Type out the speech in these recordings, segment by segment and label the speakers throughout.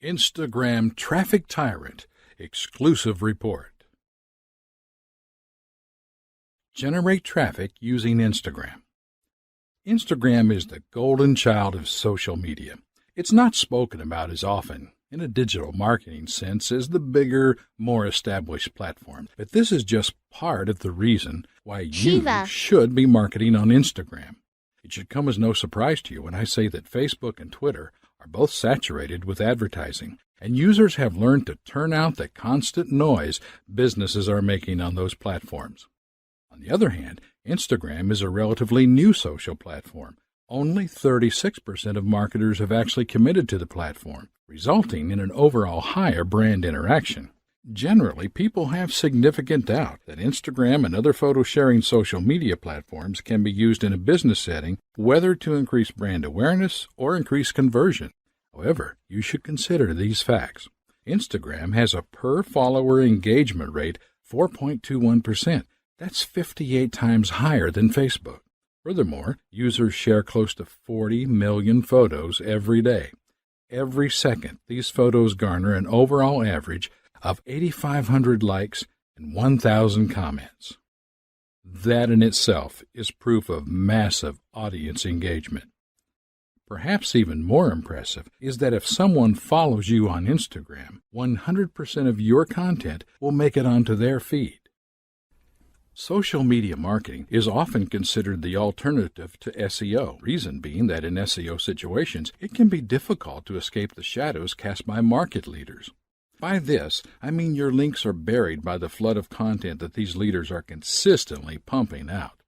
Speaker 1: Instagram Traffic Tyrant Exclusive Report. Generate traffic using Instagram. Instagram is the golden child of social media. It's not spoken about as often in a digital marketing sense as the bigger, more established platform. But this is just part of the reason why you should be marketing on Instagram. It should come as no surprise to you when I say that Facebook and Twitter are both saturated with advertising, and users have learned to turn out the constant noise businesses are making on those platforms. On the other hand, Instagram is a relatively new social platform. Only 36% of marketers have actually committed to the platform, resulting in an overall higher brand interaction. Generally, people have significant doubt that Instagram and other photo-sharing social media platforms can be used in a business setting, whether to increase brand awareness or increase conversion. However, you should consider these facts. Instagram has a per-follower engagement rate 4.21%. That's 58 times higher than Facebook. Furthermore, users share close to 40 million photos every day. Every second, these photos garner an overall average of 8,500 likes and 1,000 comments. That in itself is proof of massive audience engagement. Perhaps even more impressive is that if someone follows you on Instagram, 100% of your content will make it onto their feed. Social media marketing is often considered the alternative to SEO, reason being that in SEO situations, it can be difficult to escape the shadows cast by market leaders. By this, I mean your links are buried by the flood of content that these leaders are consistently pumping out.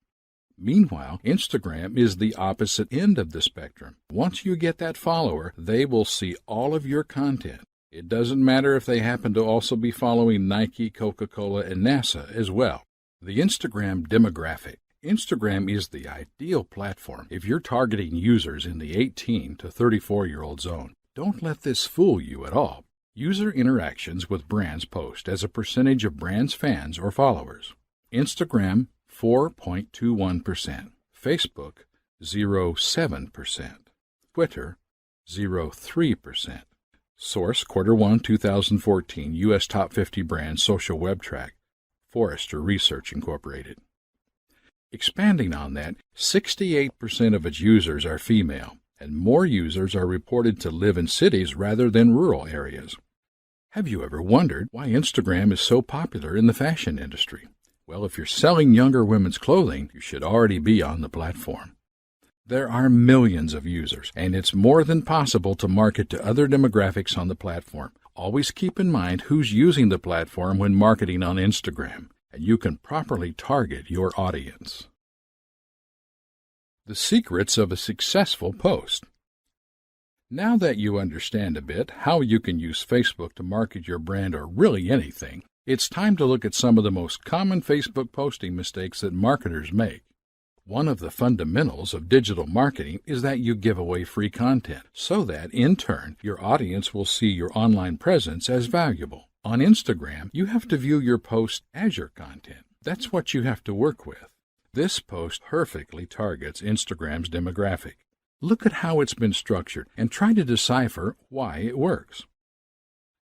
Speaker 1: Meanwhile, Instagram is the opposite end of the spectrum. Once you get that follower, they will see all of your content. It doesn't matter if they happen to also be following Nike, Coca-Cola, and NASA as well. The Instagram demographic. Instagram is the ideal platform if you're targeting users in the 18 to 34-year-old zone. Don't let this fool you at all. User interactions with brands post as a percentage of brands' fans or followers. Instagram, 4.21%. Facebook, 0.7%. Twitter, 0.3%. Source, Q1 2014, U.S. Top 50 Brands Social Web Track. Forrester Research Incorporated. Expanding on that, 68% of its users are female, and more users are reported to live in cities rather than rural areas. Have you ever wondered why Instagram is so popular in the fashion industry? Well, if you're selling younger women's clothing, you should already be on the platform. There are millions of users, and it's more than possible to market to other demographics on the platform. Always keep in mind who's using the platform when marketing on Instagram, and you can properly target your audience. The secrets of a successful post. Now that you understand a bit how you can use Facebook to market your brand or really anything, it's time to look at some of the most common Facebook posting mistakes that marketers make. One of the fundamentals of digital marketing is that you give away free content so that, in turn, your audience will see your online presence as valuable. On Instagram, you have to view your post as your content. That's what you have to work with. This post perfectly targets Instagram's demographic. Look at how it's been structured and try to decipher why it works.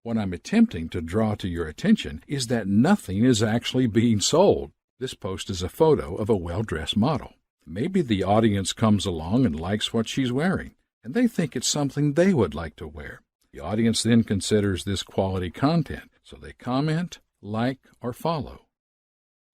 Speaker 1: What I'm attempting to draw to your attention is that nothing is actually being sold. This post is a photo of a well-dressed model. Maybe the audience comes along and likes what she's wearing, and they think it's something they would like to wear. The audience then considers this quality content, so they comment, like, or follow.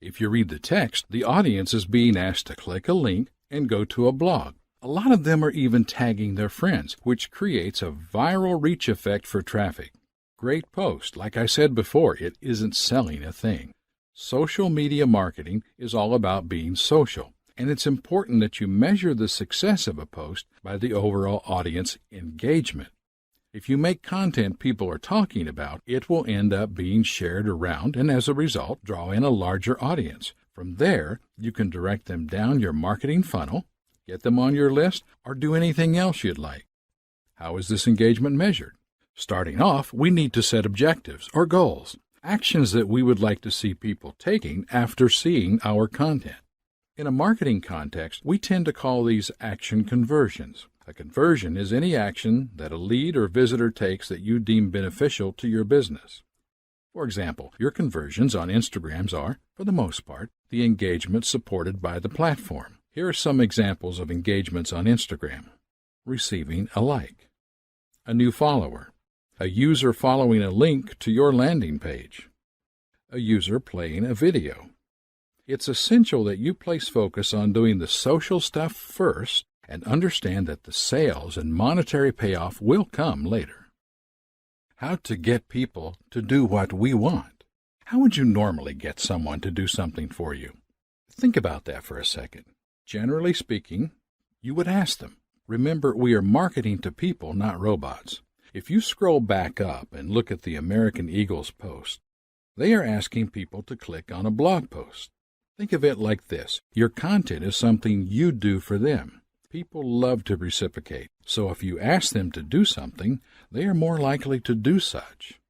Speaker 1: If you read the text, the audience is being asked to click a link and go to a blog. A lot of them are even tagging their friends, which creates a viral reach effect for traffic. Great post. Like I said before, it isn't selling a thing. Social media marketing is all about being social, and it's important that you measure the success of a post by the overall audience engagement. If you make content people are talking about, it will end up being shared around and as a result draw in a larger audience. From there, you can direct them down your marketing funnel, get them on your list, or do anything else you'd like. How is this engagement measured? Starting off, we need to set objectives or goals, actions that we would like to see people taking after seeing our content. In a marketing context, we tend to call these action conversions. A conversion is any action that a lead or visitor takes that you deem beneficial to your business. For example, your conversions on Instagrams are, for the most part, the engagement supported by the platform. Here are some examples of engagements on Instagram. Receiving a like, a new follower, a user following a link to your landing page, a user playing a video. It's essential that you place focus on doing the social stuff first and understand that the sales and monetary payoff will come later. How to get people to do what we want. How would you normally get someone to do something for you? Think about that for a second. Generally speaking, you would ask them. Remember, we are marketing to people, not robots. If you scroll back up and look at the American Eagle's post, they are asking people to click on a blog post. Think of it like this. Your content is something you do for them. People love to reciprocate, so if you ask them to do something, they are more likely to do such.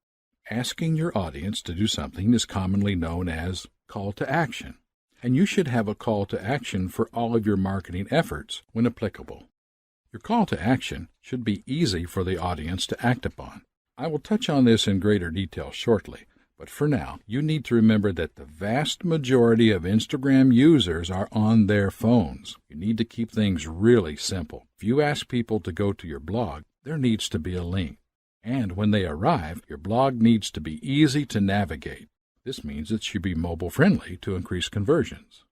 Speaker 1: Asking your audience to do something is commonly known as call to action, and you should have a call to action for all of your marketing efforts when applicable. Your call to action should be easy for the audience to act upon. I will touch on this in greater detail shortly, but for now, you need to remember that the vast majority of Instagram users are on their phones. You need to keep things really simple. If you ask people to go to your blog, there needs to be a link. And when they arrive, your blog needs to be easy to navigate. This means it should be mobile-friendly to increase conversions.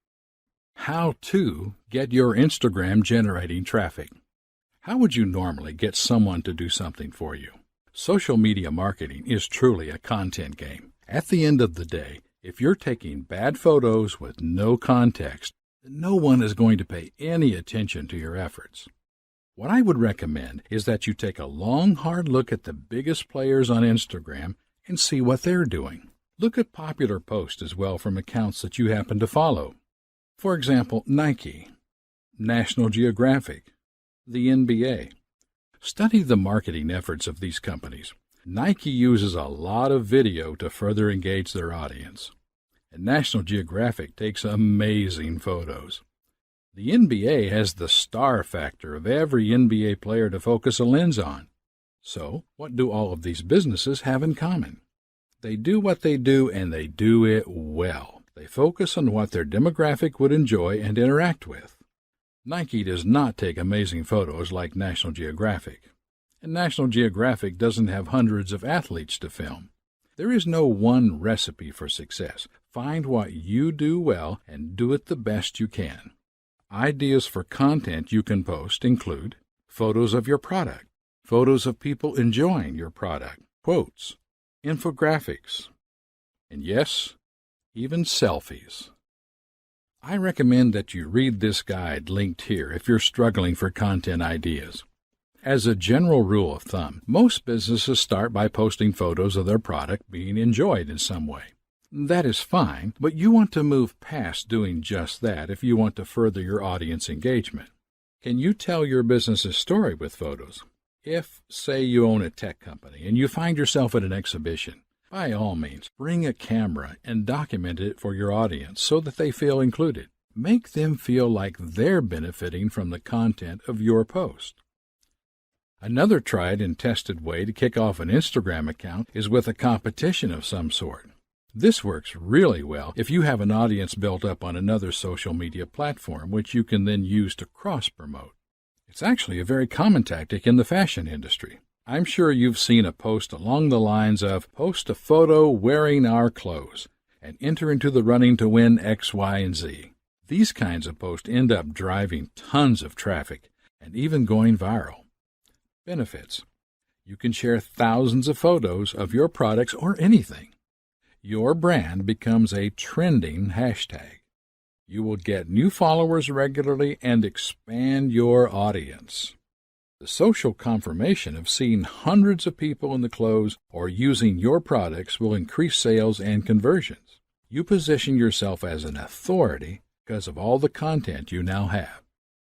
Speaker 1: How to get your Instagram generating traffic. How would you normally get someone to do something for you? Social media marketing is truly a content game. At the end of the day, if you're taking bad photos with no context, no one is going to pay any attention to your efforts. What I would recommend is that you take a long, hard look at the biggest players on Instagram and see what they're doing. Look at popular posts as well from accounts that you happen to follow. For example, Nike, National Geographic, the NBA. Study the marketing efforts of these companies. Nike uses a lot of video to further engage their audience, and National Geographic takes amazing photos. The NBA has the star factor of every NBA player to focus a lens on. So, what do all of these businesses have in common? They do what they do, and they do it well. They focus on what their demographic would enjoy and interact with. Nike does not take amazing photos like National Geographic, and National Geographic doesn't have hundreds of athletes to film. There is no one recipe for success. Find what you do well and do it the best you can. Ideas for content you can post include photos of your product, photos of people enjoying your product, quotes, infographics, and yes, even selfies. I recommend that you read this guide linked here if you're struggling for content ideas. As a general rule of thumb, most businesses start by posting photos of their product being enjoyed in some way. That is fine, but you want to move past doing just that if you want to further your audience engagement. Can you tell your business's story with photos? If, say, you own a tech company and you find yourself at an exhibition, by all means, bring a camera and document it for your audience so that they feel included. Make them feel like they're benefiting from the content of your post. Another tried and tested way to kick off an Instagram account is with a competition of some sort. This works really well if you have an audience built up on another social media platform, which you can then use to cross-promote. It's actually a very common tactic in the fashion industry. I'm sure you've seen a post along the lines of, post a photo wearing our clothes and enter into the running to win X, Y, and Z. These kinds of posts end up driving tons of traffic and even going viral. Benefits. You can share thousands of photos of your products or anything. Your brand becomes a trending hashtag. You will get new followers regularly and expand your audience. The social confirmation of seeing hundreds of people in the clothes or using your products will increase sales and conversions. You position yourself as an authority because of all the content you now have.